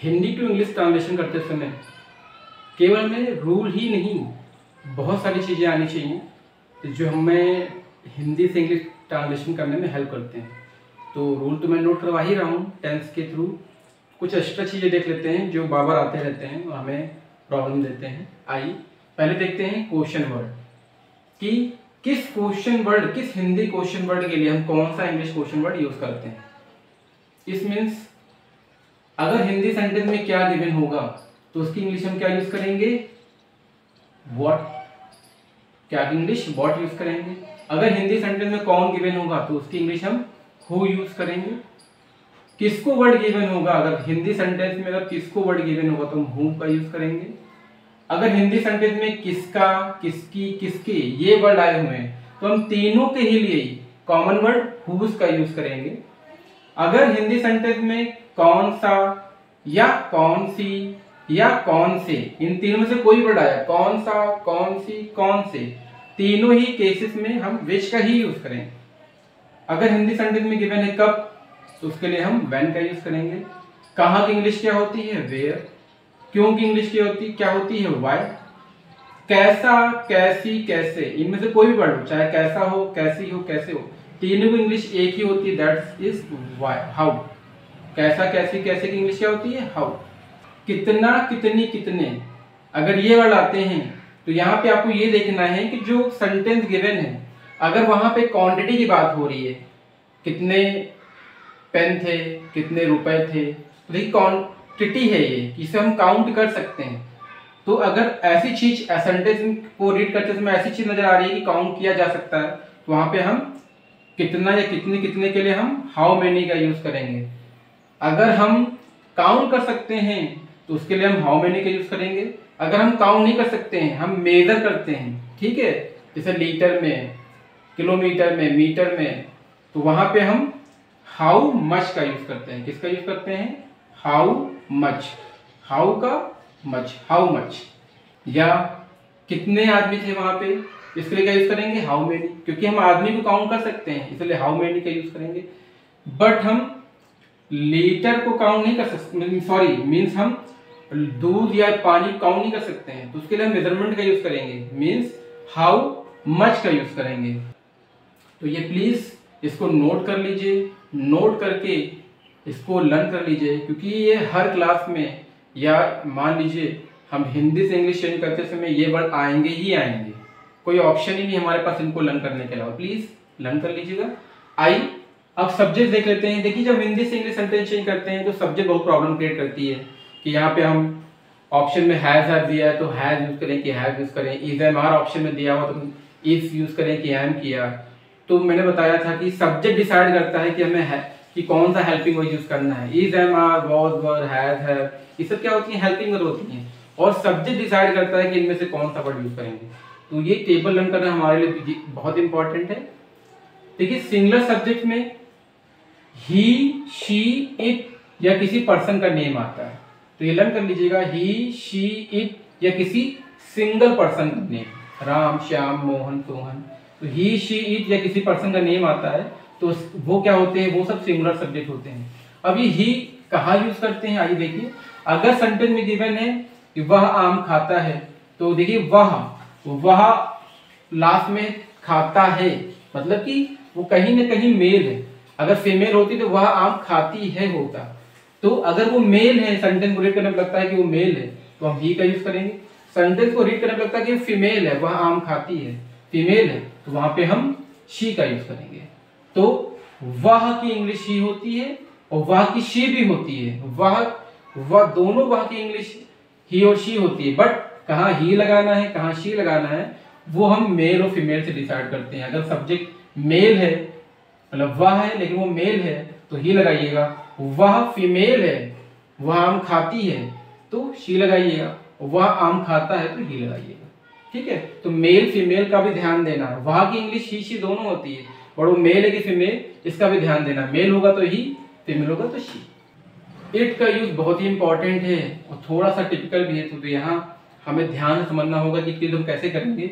Hindi to English translation करते समय केवल हमें रूल ही नहीं, बहुत सारी चीज़ें आनी चाहिए जो हमें हिंदी से इंग्लिश ट्रांसलेशन करने में हेल्प करते हैं। तो रूल तो मैं नोट करवा ही रहा हूँ टेंस के थ्रू। कुछ एक्स्ट्रा चीज़ें देख लेते हैं जो बार बार आते रहते हैं और हमें प्रॉब्लम देते हैं। आइए पहले देखते हैं क्वेश्चन वर्ड कि किस क्वेश्चन वर्ड, किस हिंदी क्वेश्चन वर्ड के लिए हम कौन सा इंग्लिश क्वेश्चन वर्ड यूज़ करते हैं। इस मीन्स अगर हिंदी सेंटेंस में क्या गिवन होगा तो उसकी इंग्लिश हम क्या यूज करेंगे, व्हाट। क्या की इंग्लिश व्हाट यूज करेंगे। अगर हिंदी सेंटेंस में कौन गिवन होगा तो उसकी इंग्लिश हम हु यूज करेंगे। किसको वर्ड गिवन होगा, अगर हिंदी सेंटेंस में अगर किसको वर्ड गिवन होगा तो हम हु का यूज करेंगे। अगर हिंदी सेंटेंस में किसका, किसकी, किसके ये वर्ड आए हुए हैं तो हम तीनों के ही लिए कॉमन वर्ड हुज का यूज करेंगे। अगर हिंदी सेंटेंस में कौन सा या कौन सी या कौन से, इन तीनों में से कोई वर्ड आया, कौन सा, कौन सी, कौन से, तीनों ही केसेस में हम विच का ही यूज करेंगे। अगर हिंदी सेंटेंस में गिवन है कब तो उसके लिए हम व्हेन का यूज करेंगे। कहाँ की इंग्लिश क्या होती है, वेयर। क्यों की इंग्लिश क्या होती है, व्हाई। कैसा, कैसी, कैसे, इनमें से कोई भी वर्ड हो, चाहे कैसा हो, कैसी हो, कैसे हो, तीनों की इंग्लिश एक ही होती है, दैट इज व्हाई, हाउ। कैसा, कैसी, कैसे की इंग्लिश क्या होती है, हाउ। कितना, कितनी, कितने, अगर ये वर्ड आते हैं तो यहाँ पे आपको ये देखना है कि जो सेंटेंस गिवन है अगर वहां पे क्वांटिटी की बात हो रही है, कितने पेन थे, कितने रुपए थे, तो देखिए क्वांटिटी है ये, इसे हम काउंट कर सकते हैं। तो अगर ऐसी चीज सेंटेंस को रीड करते समय ऐसी चीज नजर आ रही है कि काउंट किया जा सकता है तो वहां पे हम कितना या कितने कितने के लिए हम हाउ मेनी का यूज करेंगे। अगर हम काउंट कर सकते हैं तो उसके लिए हम हाउ मेनी का यूज करेंगे। अगर हम काउंट नहीं कर सकते हैं, हम मेजर करते हैं, ठीक है, जैसे लीटर में, किलोमीटर में, मीटर में, तो वहां पे हम हाउ मच का यूज करते हैं। किसका यूज करते हैं, हाउ मच, हाउ का मच, हाउ मच। या कितने आदमी थे वहां पे, इसके लिए क्या यूज करेंगे, हाउ मेनी, क्योंकि हम आदमी को काउंट कर सकते हैं इसलिए हाउ मेनी का यूज करेंगे। बट हम लीटर को काउंट नहीं कर सकते, सॉरी मीन्स हम दूध या पानी काउंट नहीं कर सकते हैं तो उसके लिए हम मेजरमेंट का यूज करेंगे, मीन्स हाउ मच का यूज करेंगे। तो ये प्लीज इसको नोट कर लीजिए, नोट करके इसको लर्न कर लीजिए, क्योंकि ये हर क्लास में या मान लीजिए हम हिंदी से इंग्लिश चेंज करते समय ये वर्ड आएंगे ही आएंगे, कोई ऑप्शन ही नहीं हमारे पास इनको लर्न करने के अलावा। प्लीज लर्न कर लीजिएगा। आई अब सब्जेक्ट देख लेते हैं। देखिए जब हिंदी से इंग्लिश सेंटेंस चेंज करते हैं तो सब्जेक्ट बहुत प्रॉब्लम क्रिएट करती है कि यहाँ पे हम ऑप्शन में हैज दिया है तो हैज यूज करें कि हैव यूज करें, इज एम आर ऑप्शन में दिया हुआ तो इफ यूज करें कि एम किया। तो मैंने बताया था कि सब्जेक्ट डिसाइड करता है कि हमें कि कौन सा हेल्पिंग वर्ड यूज करना है। Is am are, was were, has have, ये सब क्या होती है, हेल्पिंग वर्ड होती हैं, और सब्जेक्ट डिसाइड करता है कि इनमें से कौन सा वर्ड यूज करेंगे। तो ये टेबल लर्न करना हमारे लिए बहुत इंपॉर्टेंट है। देखिए सिंगुलर सब्जेक्ट में ही, शी, इट या किसी पर्सन का नेम आता है तो ये लर्न कर लीजिएगा, ही, शी, इट या किसी सिंगल पर्सन का नेम, राम, श्याम, मोहन, सोहन, तो ही, शी, इट या किसी पर्सन का नेम आता है तो वो क्या होते हैं, वो सब सिंगुलर सब्जेक्ट होते हैं। अब ये ही कहाँ यूज करते हैं, आइए देखिए। अगर सेंटेंस में गिवन है कि वह आम खाता है तो देखिए वह लास्ट में खाता है, मतलब कि वो कहीं ना कहीं मेल है। अगर फीमेल होती तो वह आम खाती है होता, तो अगर वो मेल है, सेंटेंस को रीड करने में लगता है कि वो मेल है तो हम ही का यूज करेंगे। सेंटेंस को रीड करने में लगता है कि फीमेल है, वह आम खाती है, फीमेल है, तो वहां पे हम शी का यूज करेंगे। तो वह की इंग्लिश ही होती है और वह की शी भी होती है। वह दोनों वह की इंग्लिश ही और शी होती है, बट कहाँ ही लगाना है, कहाँ शी लगाना है, वो हम मेल और फीमेल से डिसाइड करते हैं। अगर सब्जेक्ट मेल है, मतलब वह है लेकिन वो मेल है तो ही लगाइएगा। वह फीमेल है, वह आम खाती है तो शी लगाइएगा। वह आम खाता है तो ही लगाइएगा, ठीक है। तो मेल फीमेल का भी ध्यान देना। वह की इंग्लिश ही शी दोनों होती है, और वो मेल है कि फीमेल, इसका भी ध्यान देना। मेल होगा तो ही, फीमेल होगा तो शी। इट का यूज बहुत ही इंपॉर्टेंट है और थोड़ा सा टिपिकल भी है, तो यहाँ हमें ध्यान से समझना होगा कि चीज हम कैसे करेंगे।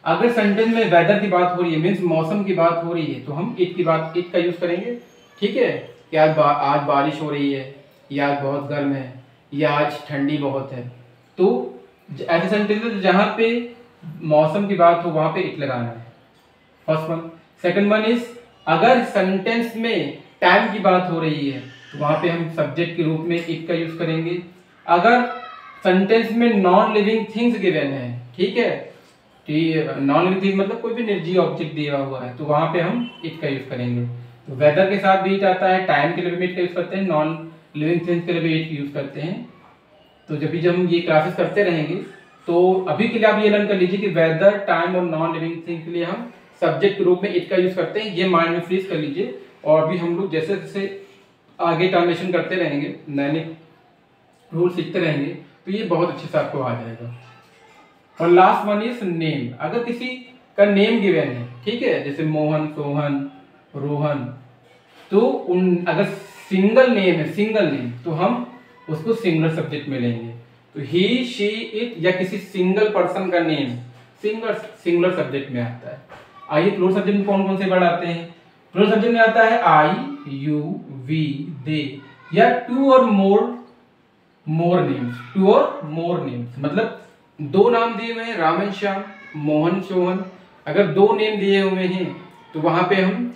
अगर सेंटेंस में वेदर की बात हो रही है, मीन्स मौसम की बात हो रही है, तो हम इट का यूज करेंगे, ठीक है। कि आज बारिश हो रही है, या आज बहुत गर्म है, या आज ठंडी बहुत है। तो ऐसे सेंटेंसेस जहाँ पे मौसम की बात हो वहाँ पे इट लगाना है, first one. Second one is अगर सेंटेंस में टाइम की बात हो रही है तो वहाँ पे हम सब्जेक्ट के रूप में इट का यूज करेंगे। अगर सेंटेंस में नॉन लिविंग थिंग्स गिवन है, ठीक है, नॉन लिविंग थिंग मतलब कोई भी निर्जीव ऑब्जेक्ट दिया हुआ है, तो वहाँ पे हम इट का यूज करेंगे। तो वेदर के साथ भी इट आता है, टाइम के लिए भी इट का यूज करते हैं, नॉन लिविंग थिंग्स के लिए भी इट यूज करते हैं। तो जब हम ये क्लासेस करते रहेंगे तो अभी के लिए आप ये लर्न कर लीजिए कि वेदर, टाइम और नॉन लिविंग थिंग के लिए हम सब्जेक्ट के रूप में इट का यूज करते हैं। ये माइंड में फ्रीज कर लीजिए, और अभी हम लोग जैसे जैसे आगे ट्रांसलेशन करते रहेंगे, नए नए रूल सीखते रहेंगे, तो ये बहुत अच्छे से आपको आ जाएगा। और लास्ट वन इज नेम। अगर किसी का नेम गिवन है, ठीक है, जैसे मोहन, सोहन, रोहन, तो अगर सिंगल नेम है, सिंगल नेम, तो हम उसको सिंगुलर सब्जेक्ट में लेंगे। तो ही, शी, इट या किसी सिंगल पर्सन का नेम सिंगुलर सब्जेक्ट में आता है। आइए प्लूरल सब्जेक्ट में कौन कौन से वर्ड आते हैं। प्लूरल सब्जेक्ट में आता है आई, यू, वी, दे, या टू और मोर नेम्स। मतलब दो नाम दिए हुए हैं, राम एंड श्याम, मोहन, सोहन। अगर दो नेम दिए हुए हैं तो वहां पे हम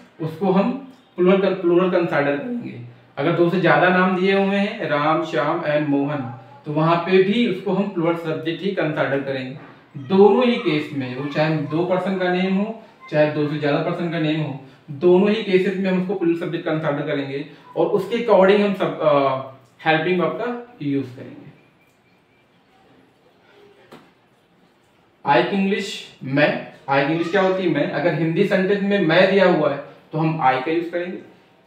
प्लूरल कंसाइडर करेंगे। अगर दो से ज्यादा नाम दिए हुए हैं, राम, श्याम एंड मोहन, तो वहां पे भी उसको हम प्लूरल सब्जेक्ट ही कंसाइडर करेंगे। दोनों ही केस में, वो चाहे दो पर्सन का नेम हो चाहे दो से ज्यादा पर्सन का नेम हो, दोनों ही केसेस में हम उसको प्लूरल सब्जेक्ट कंसाइडर करेंगे और उसके अकॉर्डिंग हम सब हेल्पिंग वर्ब का यूज करेंगे। आई की इंग्लिश मैं। आई की इंग्लिश क्या होती है? मैं। अगर हिंदी सेंटेंस में मैं दिया हुआ है तो हम आई का यूज करेंगे।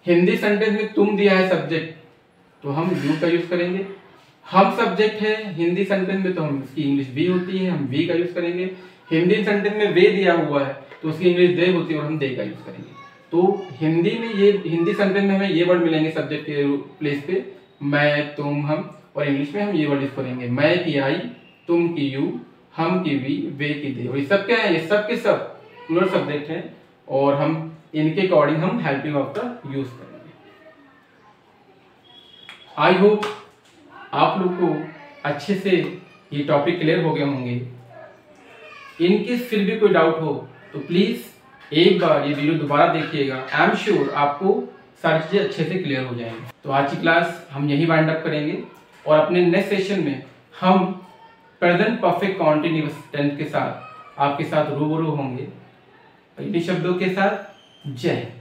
हिंदी सेंटेंस में तुम दिया है सब्जेक्ट, तो हम यू का यूज करेंगे। हम सब्जेक्ट है हिंदी सेंटेंस में, तो हम इसकी इंग्लिश वी होती है, हम वी का यूज करेंगे। हिंदी सेंटेंस में वे दिया हुआ है तो उसकी इंग्लिश दे होती है और हम दे का यूज करेंगे। तो हिंदी सेंटेंस में हमें ये वर्ड मिलेंगे सब्जेक्ट के प्लेस पे, मैं, तुम, हम, और इंग्लिश में हम ये वर्ड यूज करेंगे, मैं की आई, तुम की यू, हम की वी, वे की दे। और ये सब क्या है? ये सब के सब प्लूरल सब्जेक्ट हैं और हम इनके अकॉर्डिंग हम हेल्पिंग वर्ब का यूज करेंगे। आई होप आप लोग को अच्छे से ये टॉपिक क्लियर हो गए होंगे। इनकेस फिर भी कोई डाउट हो तो प्लीज एक बार ये वीडियो दोबारा देखिएगा। आई एम श्योर आपको सारी चीजें अच्छे से क्लियर हो जाएंगी। तो आज की क्लास हम यही वाइंड अप करेंगे और अपने नेक्स्ट सेशन में हम प्रेजेंट परफेक्ट कॉन्टिन्यूअस टेंस के साथ आपके साथ रूबरू होंगे। इन्हीं शब्दों के साथ जय हिंद।